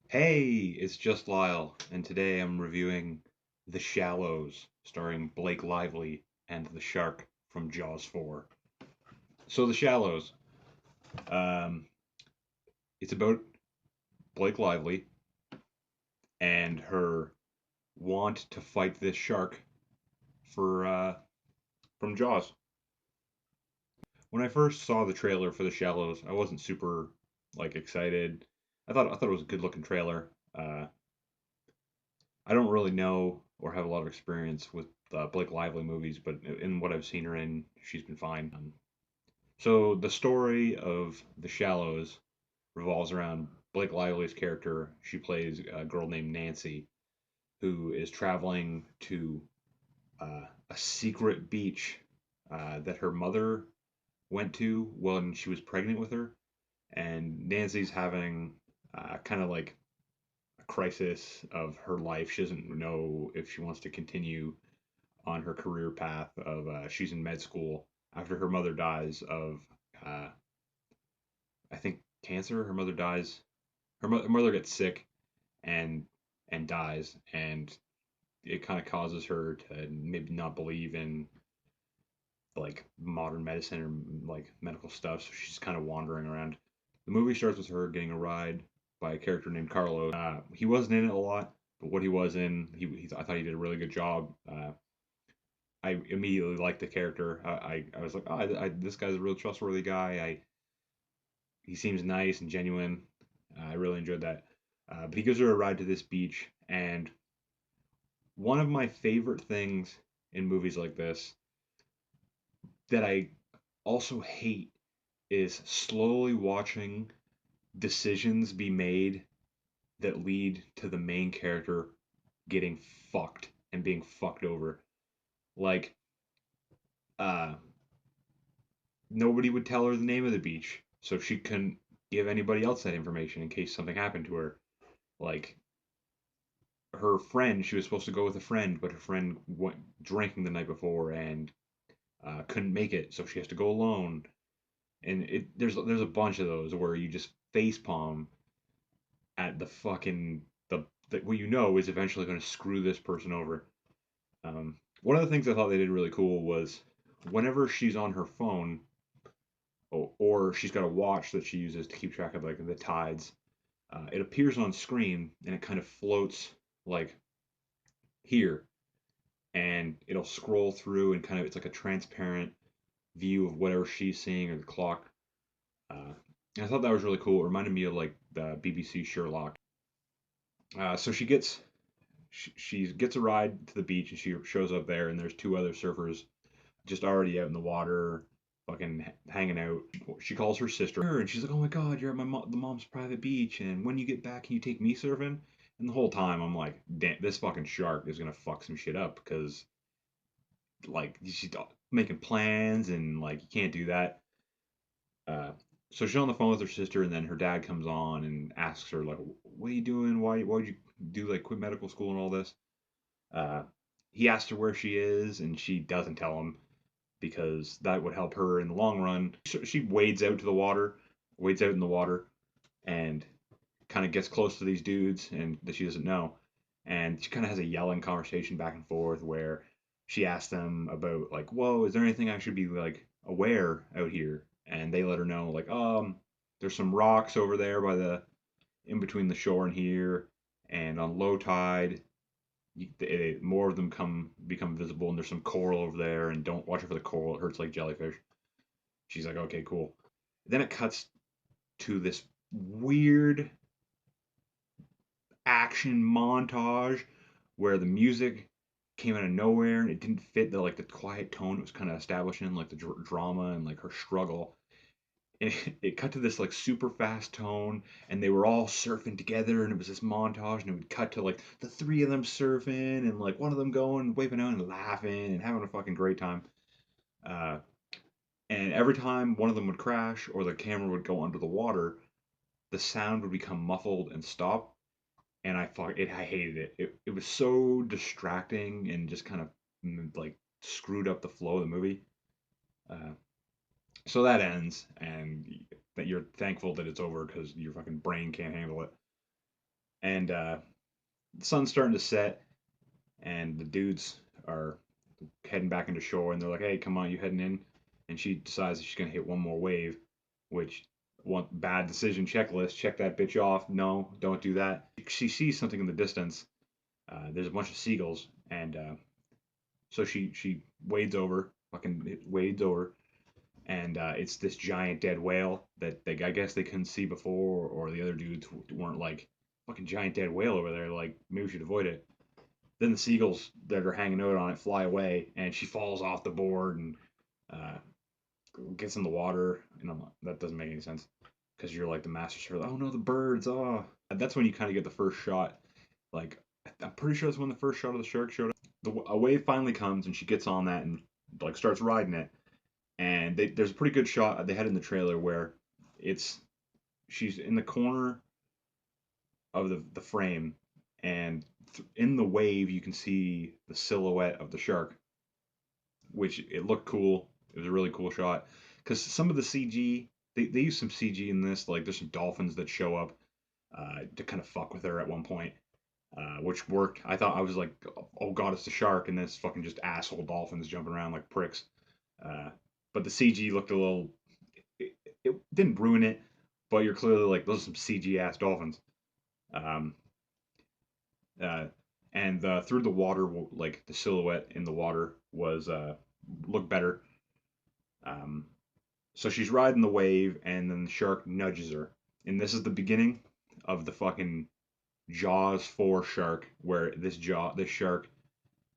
Hey, it's Just.Lyle, and today I'm reviewing The Shallows, starring Blake Lively and the shark from Jaws 4. So, The Shallows, um, it's about Blake Lively and her want to fight this shark for from Jaws. When I first saw the trailer for The Shallows, I wasn't super excited. I thought it was a good looking trailer. I don't really know or have a lot of experience with Blake Lively movies, but in what I've seen her in, she's been fine. So the story of The Shallows revolves around Blake Lively's character. She plays a girl named Nancy who is traveling to a secret beach that her mother went to when she was pregnant with her, and Nancy's having kind of like a crisis of her life. She doesn't know if she wants to continue on her career path of she's in med school after her mother dies of uh, I think cancer. Her mother dies. Her mother gets sick and dies, and it kind of causes her to maybe not believe in modern medicine or medical stuff. So she's kind of wandering around. The movie starts with her getting a ride by a character named Carlos. He wasn't in it a lot, but what he was in, I thought he did a really good job. I immediately liked the character. I was like, oh, this guy's a real trustworthy guy. He seems nice and genuine. I really enjoyed that. But he gives her a ride to this beach, and one of my favorite things in movies like this that I also hate is slowly watching decisions be made that lead to the main character getting fucked and being fucked over. Like, uh, nobody would tell her the name of the beach, so she couldn't give anybody else that information in case something happened to her. Like her friend, she was supposed to go with a friend, but her friend went drinking the night before and couldn't make it, so she has to go alone. And there's a bunch of those where you just face palm at the fucking the what you know is eventually going to screw this person over. One of the things I thought they did really cool was whenever she's on her phone, or she's got a watch that she uses to keep track of the tides. It appears on screen and it kind of floats like here, and it'll scroll through and kind of it's like a transparent view of whatever she's seeing or the clock. I thought that was really cool. It reminded me of like the BBC Sherlock. So she gets a ride to the beach and she shows up there and there's two other surfers just already out in the water, fucking hanging out. She calls her sister and she's like, "Oh my god, you're at the mom's private beach, and when you get back, can you take me surfing?" And the whole time I'm like, "Damn, this fucking shark is gonna fuck some shit up because she's making plans and you can't do that." Uh, so she's on the phone with her sister, and then her dad comes on and asks her like, "What are you doing? Why'd you do quit medical school and all this?" Uh, he asks her where she is, and she doesn't tell him because that would help her in the long run. So she wades out in the water, and kind of gets close to these dudes and that she doesn't know. And she kind of has a yelling conversation back and forth where she asks them about whoa, is there anything I should be aware out here? And they let her know there's some rocks over there by the in between the shore and here, and on low tide more of them become visible, and there's some coral over there, and don't watch it for the coral, it hurts like jellyfish. She's like, okay, cool. Then it cuts to this weird action montage where the music came out of nowhere and it didn't fit the quiet tone it was kind of establishing, the drama and her struggle. And it cut to this super fast tone, and they were all surfing together, and it was this montage, and it would cut to the three of them surfing, and one of them going waving out and laughing and having a fucking great time. uh, and every time one of them would crash or the camera would go under the water, the sound would become muffled and stop, and I hated it. It was so distracting and just kind of screwed up the flow of the movie. Uh, so that ends, and that you're thankful that it's over because your fucking brain can't handle it. And the sun's starting to set, and the dudes are heading back into shore, and they're like, "Hey, come on, you heading in?" And she decides that she's gonna hit one more wave, which one bad decision checklist. Check that bitch off. No, don't do that. She sees something in the distance. There's a bunch of seagulls, and so she wades over, fucking wades over, and it's this giant dead whale that I guess they couldn't see before, or the other dudes weren't like fucking giant dead whale over there. Like maybe we should avoid it. Then the seagulls that are hanging out on it fly away, and she falls off the board and uh, gets in the water. And I'm like, that doesn't make any sense because you're like the master surfer. Oh no, the birds! Oh, and that's when you kind of get the first shot. Like I'm pretty sure that's when the first shot of the shark showed up. A wave finally comes, and she gets on that and like starts riding it. And there's a pretty good shot they had in the trailer where it's she's in the corner of the frame, and in the wave you can see the silhouette of the shark, which it looked cool. It was a really cool shot because some of the CG they use some CG in this. Like there's some dolphins that show up to kind of fuck with her at one point, which worked. I thought I was like, oh god, it's the shark, and then it's fucking just asshole dolphins jumping around like pricks. Uh, but the CG looked a little. It didn't ruin it, but you're clearly like those are some CG ass dolphins. Um, uh, and through the water, like the silhouette in the water was looked better. Um, so she's riding the wave, and then the shark nudges her, and this is the beginning of the fucking Jaws 4 shark, where this shark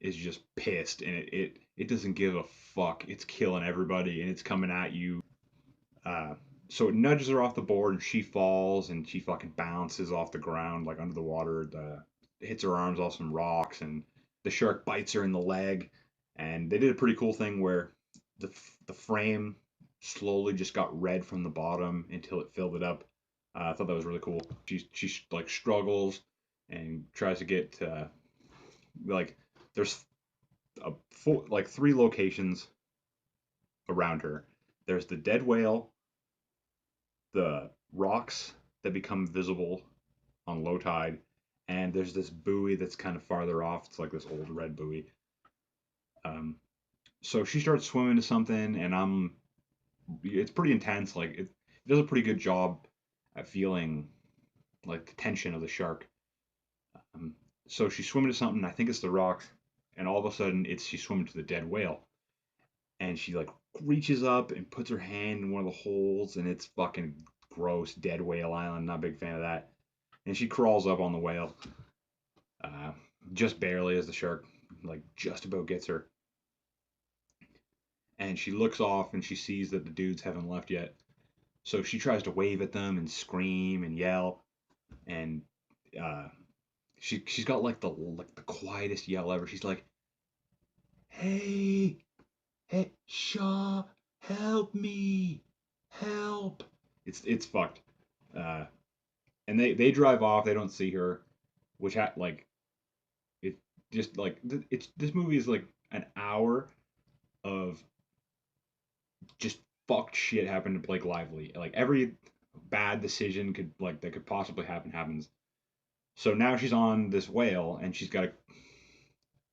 is just pissed, and it doesn't give a fuck. It's killing everybody, and it's coming at you. Uh, so it nudges her off the board, and she falls, and she fucking bounces off the ground like under the water. Hits her arms off some rocks, and the shark bites her in the leg. And they did a pretty cool thing where the frame slowly just got red from the bottom until it filled it up. I thought that was really cool. She like struggles and tries to get like there's like three locations around her. There's the dead whale, the rocks that become visible on low tide, and there's this buoy that's kind of farther off. It's like this old red buoy. Um, so she starts swimming to something, and it's pretty intense. Like it does a pretty good job at feeling like the tension of the shark. Um, so she's swimming to something. I think it's the rocks, and all of a sudden she's swimming to the dead whale, and she like reaches up and puts her hand in one of the holes, and it's fucking gross. Dead whale island. Not a big fan of that. And she crawls up on the whale, uh, just barely as the shark like just about gets her. And she looks off and she sees that the dudes haven't left yet. So she tries to wave at them and scream and yell, and uh, she's got like the quietest yell ever. She's like, "Hey, hey, Shaw, help me, help!" It's fucked. Uh, and they drive off. They don't see her, which like it just like it's this movie is like an hour of just fucked shit happened to Blake Lively. Like every bad decision could like that could possibly happen happens. So now she's on this whale, and she's got to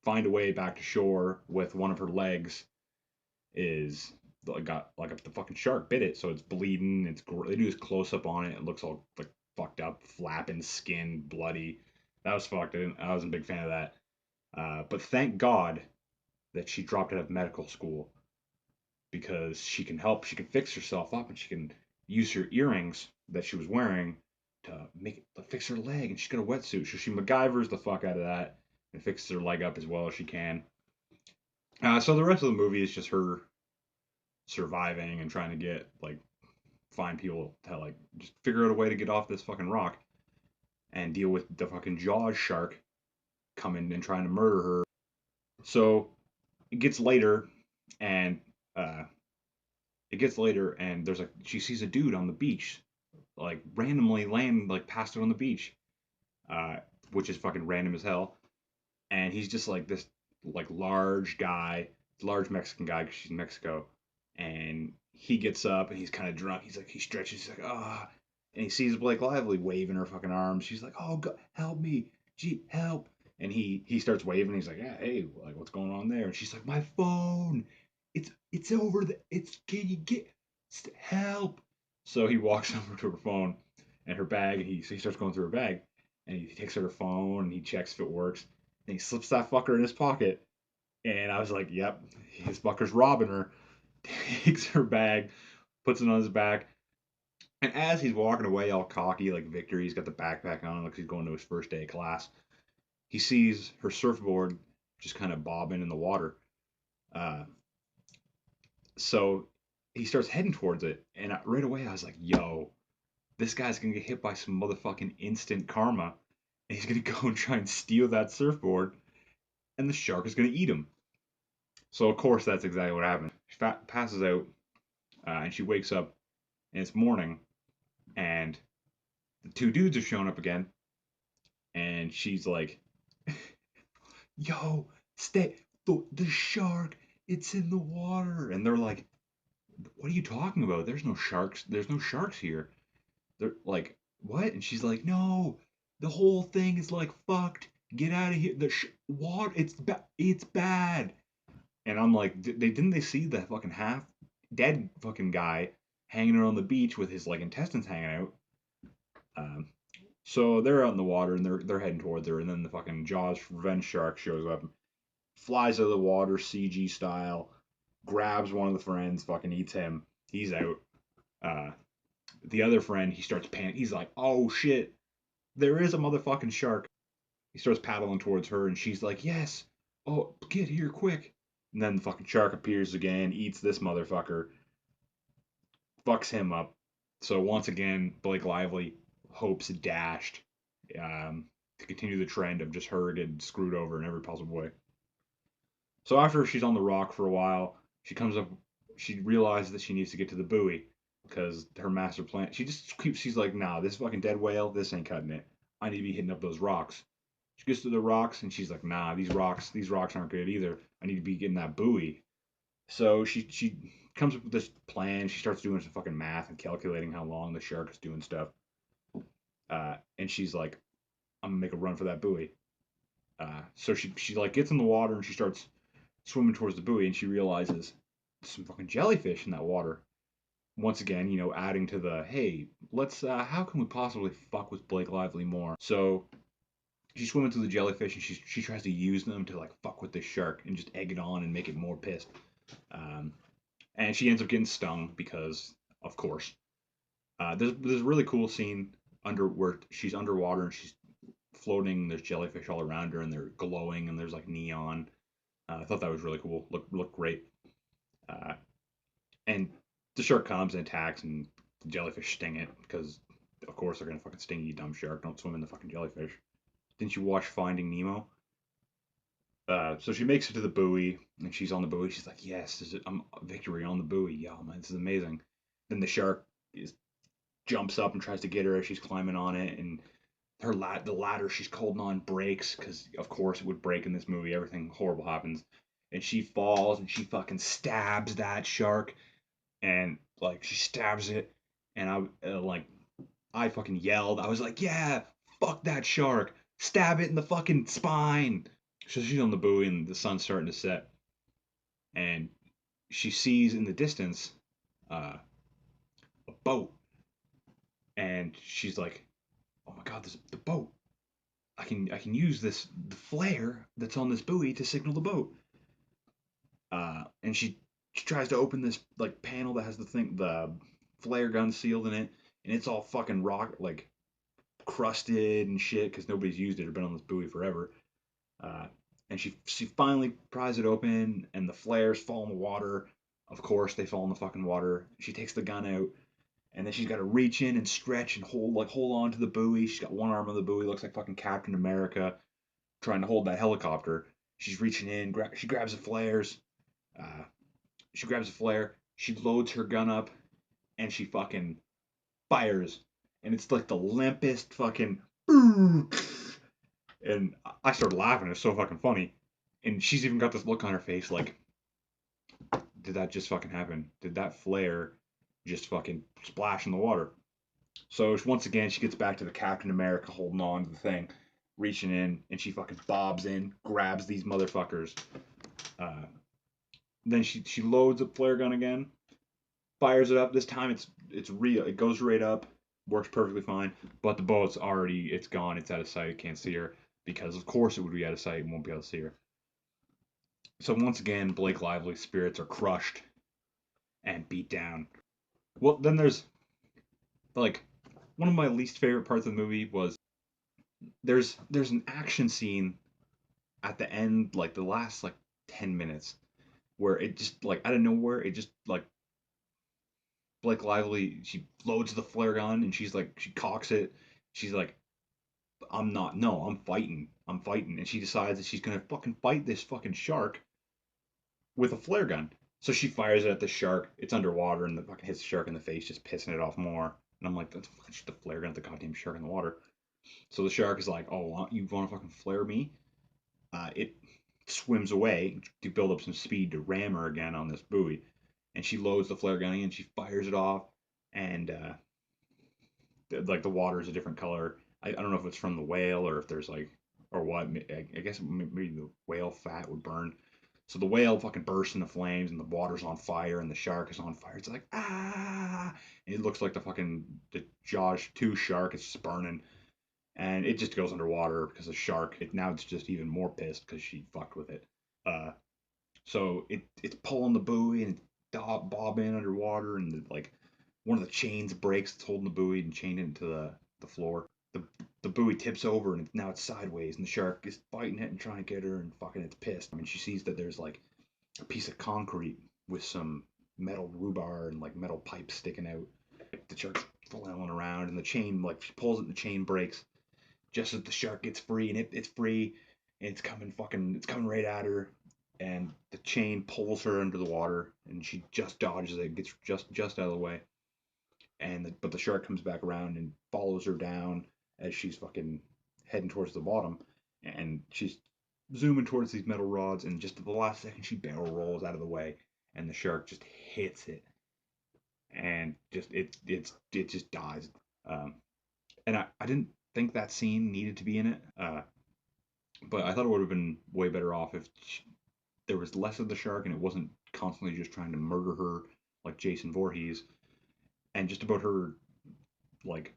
find a way back to shore with one of her legs is got like the fucking shark bit it, so it's bleeding. They do this close up on it. It looks all like fucked up, flapping skin, bloody. That was fucked. I wasn't a big fan of that. But thank God that she dropped out of medical school because she can help. She can fix herself up, and she can use her earrings that she was wearing to fix her leg. And she's got a wetsuit, so she MacGyvers the fuck out of that and fixes her leg up as well as she can. So the rest of the movie is just her surviving and trying to get like find people to like just figure out a way to get off this fucking rock and deal with the fucking Jaws shark coming and trying to murder her. So it gets later, and uh, there's like she sees a dude on the beach, like randomly laying like passed out on the beach, uh, which is fucking random as hell. And he's just like this like large guy, large Mexican guy because she's in Mexico, and he gets up and he's kind of drunk. He's like he stretches, he's like ah, And he sees Blake Lively waving her fucking arms. She's like, "Oh, God, help me, gee, help!" And he starts waving. He's like, "Yeah, hey, like what's going on there?" And she's like, "My phone, it's over the, it's can you get help?" So he walks over to her phone and her bag. He starts going through her bag, and he takes her phone and he checks if it works. And he slips that fucker in his pocket. And I was like, "Yep, his fucker's robbing her." Takes her bag, puts it on his back, and as he's walking away, all cocky, like victory, he's got the backpack on, like he's going to his first day of class. He sees her surfboard just kind of bobbing in the water. Uh, so he starts heading towards it, and right away I was like, "Yo, this guy's gonna get hit by some motherfucking instant karma, and he's gonna go and try and steal that surfboard, and the shark is gonna eat him." So of course that's exactly what happened. She passes out, and she wakes up, and it's morning, and the two dudes are showing up again, and she's like, "Yo, stay, the shark, it's in the water." And they're like, "What are you talking about? There's no sharks. There's no sharks here." They're like, "What?" And she's like, "No, the whole thing is like fucked. Get out of here. The water, it's bad." And I'm like, Didn't they see that fucking half dead fucking guy hanging around the beach with his like intestines hanging out?" Um, so they're out in the water and they're heading towards her, and then the fucking Jaws revenge shark shows up, flies out of the water CG style, grabs one of the friends, fucking eats him. He's out. Uh, the other friend, he starts panicking. He's like, "Oh shit, there is a motherfucking shark." He starts paddling towards her, and she's like, "Yes, oh get here quick." And then the fucking shark appears again, eats this motherfucker, fucks him up. So once again, Blake Lively hopes dashed, to continue the trend of just her getting screwed over in every possible way. So after she's on the rock for a while, she comes up. She realizes that she needs to get to the buoy because her master plan. She just keeps. She's like, "Nah, this fucking dead whale. This ain't cutting it. I need to be hitting up those rocks." She gets to the rocks and she's like, "Nah, these rocks aren't good either. I need to be getting that buoy." So she comes up with this plan. She starts doing some fucking math and calculating how long the shark is doing stuff. And she's like, "I'm gonna make a run for that buoy." So she like gets in the water and she starts swimming towards the buoy, and she realizes some fucking jellyfish in that water. Once again, adding to the, hey, let's how can we possibly fuck with Blake Lively more? So she's swimming through the jellyfish, and she tries to use them to like fuck with this shark and just egg it on and make it more pissed. Um, and she ends up getting stung because, of course, there's a really cool scene under where she's underwater and she's floating. There's jellyfish all around her, and they're glowing, and there's like neon. I thought that was really cool. Looked great. Uh, and the shark comes and attacks, and the jellyfish sting it because, of course, they're gonna fucking sting you, dumb shark. Don't swim in the fucking jellyfish. Didn't you watch Finding Nemo? So she makes it to the buoy, and she's on the buoy. She's like, "Yes, I'm victory on the buoy. Yeah, man, this is amazing." Then the shark jumps up and tries to get her as she's climbing on it, and the ladder she's holding on breaks because, of course, it would break in this movie. Everything horrible happens, and she falls and she fucking stabs that shark, and like she stabs it, and I fucking yelled. I was like, "Yeah, fuck that shark, stab it in the fucking spine." So she's on the buoy and the sun's starting to set, and she sees in the distance uh, a boat, and she's like, "Oh my god, there's the boat! I can use the flare that's on this buoy to signal the boat." And she tries to open this like panel that has the flare gun sealed in it, and it's all fucking rock like crusted and shit because nobody's used it or been on this buoy forever. Uh, and she finally pries it open, and the flares fall in the water. Of course, they fall in the fucking water. She takes the gun out, and then she's got to reach in and stretch and hold on to the buoy. She's got one arm on the buoy, looks like fucking Captain America, trying to hold that helicopter. She's reaching in, she grabs the flares. Uh, she grabs a flare. She loads her gun up, and she fucking fires, and it's like the limpest fucking. And I started laughing. It's so fucking funny. And she's even got this look on her face like, did that just fucking happen? Did that flare just fucking splash in the water? So once again, she gets back to the Captain America holding on to the thing, reaching in, and she fucking bobs in, grabs these motherfuckers. Uh, then she loads up flare gun again, fires it up. This time it's real. It goes right up, works perfectly fine. But the bullet's already it's gone. It's out of sight. Can't see her because of course it would be out of sight and won't be able to see her. So once again, Blake Lively's spirits are crushed and beat down. Well, then there's like one of my least favorite parts of the movie was there's an action scene at the end, like the last like 10 minutes, where it just like out of nowhere, it just like Blake Lively, she loads the flare gun and she's like she cocks it. She's like, I'm not no, I'm fighting. I'm fighting. And she decides that she's gonna fucking fight this fucking shark with a flare gun. So she fires it at the shark. It's underwater and the fucking hits the shark in the face, just pissing it off more. And I'm like, that's fucking shoot the flare gun at the goddamn shark in the water. So the shark is like, oh, you want to fucking flare me? It swims away to build up some speed to ram her again on this buoy. And she loads the flare gun and she fires it off. And like the water is a different color. I don't know if it's from the whale or if there's like, or what. I guess maybe the whale fat would burn. So the whale fucking bursts into flames and the water's on fire and the shark is on fire. It's like, ah! And it looks like the Jaws 2 shark is just burning. And it just goes underwater because the shark, now it's just even more pissed because she fucked with it. Uh, so it's pulling the buoy and it's bobbing underwater and like one of the chains breaks that's holding the buoy and chained it into the floor. The the buoy tips over and now it's sideways and the shark is fighting it and trying to get her and fucking it's pissed. I mean, she sees that there's like a piece of concrete with some metal rebar and like metal pipes sticking out. The shark's flailing around and the chain, like she pulls it and the chain breaks just as the shark gets free and it's free and it's coming right at her and the chain pulls her under the water and she just dodges it, gets just out of the way. But the shark comes back around and follows her down as she's fucking heading towards the bottom, and she's zooming towards these metal rods, and just at the last second she barrel rolls out of the way, and the shark just hits it, and just it just dies. Um, and I didn't think that scene needed to be in it, but I thought it would have been way better off if there was less of the shark and it wasn't constantly just trying to murder her like Jason Voorhees, and just about her like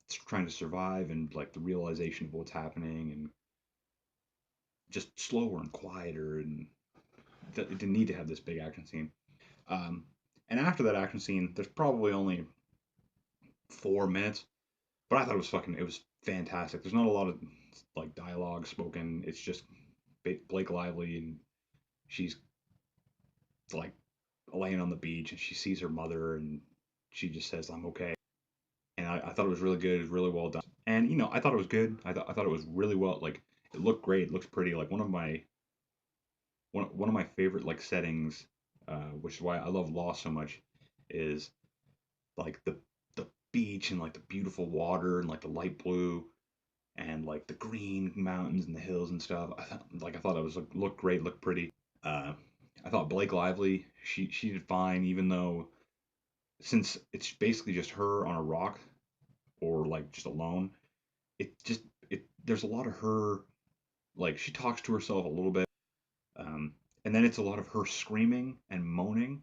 trying to survive and like the realization of what's happening and just slower and quieter and it didn't need to have this big action scene. Um, and after that action scene, there's probably only 4 minutes, but I thought it was fantastic. There's not a lot of like dialogue spoken. It's just Blake Lively and she's like laying on the beach and she sees her mother and she just says, "I'm okay." And I thought it was really good. It was really well done. And I thought it was good. I thought it was really well. Like it looked great. It looks pretty. Like one of my favorite like settings, which is why I love Lost so much, is like the beach and like the beautiful water and like the light blue and like the green mountains and the hills and stuff. I thought it was looked great, looked pretty. Uh, I thought Blake Lively, she did fine, even though since it's basically just her on a rock or like just alone, it just it there's a lot of her like she talks to herself a little bit, um, and then it's a lot of her screaming and moaning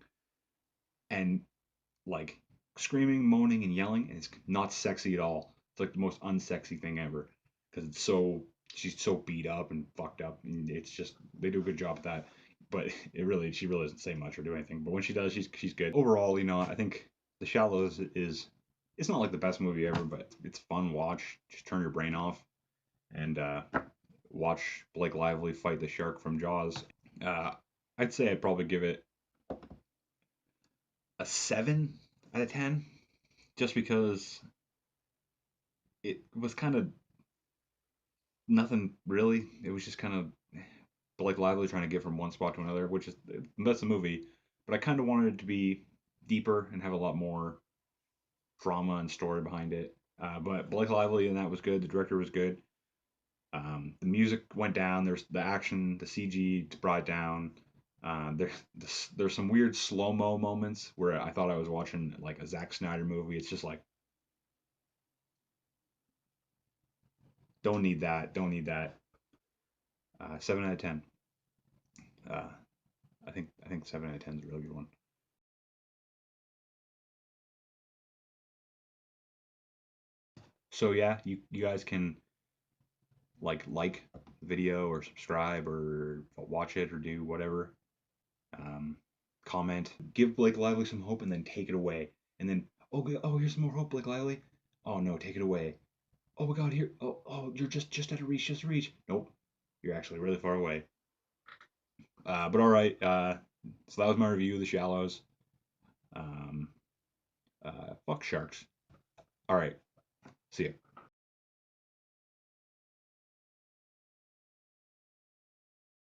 and like screaming, moaning, and yelling, and it's not sexy at all. It's like the most unsexy thing ever because she's so beat up and fucked up, and it's just they do a good job at that. But she really doesn't say much or do anything. But when she does, she's good. Overall, I think The Shallows is it's not like the best movie ever, but it's fun watch. Just turn your brain off and watch Blake Lively fight the shark from Jaws. Uh, I'd say I'd probably give it a 7 out of 10, just because it was kind of nothing really. It was just kind of Blake Lively trying to get from one spot to another, which is that's the movie. But I kind of wanted it to be deeper and have a lot more drama and story behind it. But Blake Lively and that was good. The director was good. The music went down. There's the action, the CG brought it down. There's some weird slow mo moments where I thought I was watching like a Zack Snyder movie. It's just like Don't need that. Don't need that. 7 out of 10. Uh, I think 7 out of 10 is a really good one. So yeah, you guys can like the video or subscribe or watch it or do whatever. Um, Comment, give Blake Lively some hope, and then take it away. And then oh here's some more hope, Blake Lively. Oh no, take it away. Oh my God, here. Oh you're just out of reach, just reach. Nope, you're actually really far away. But all right. So that was my review of The Shallows. Um, Fuck sharks. All right. See ya.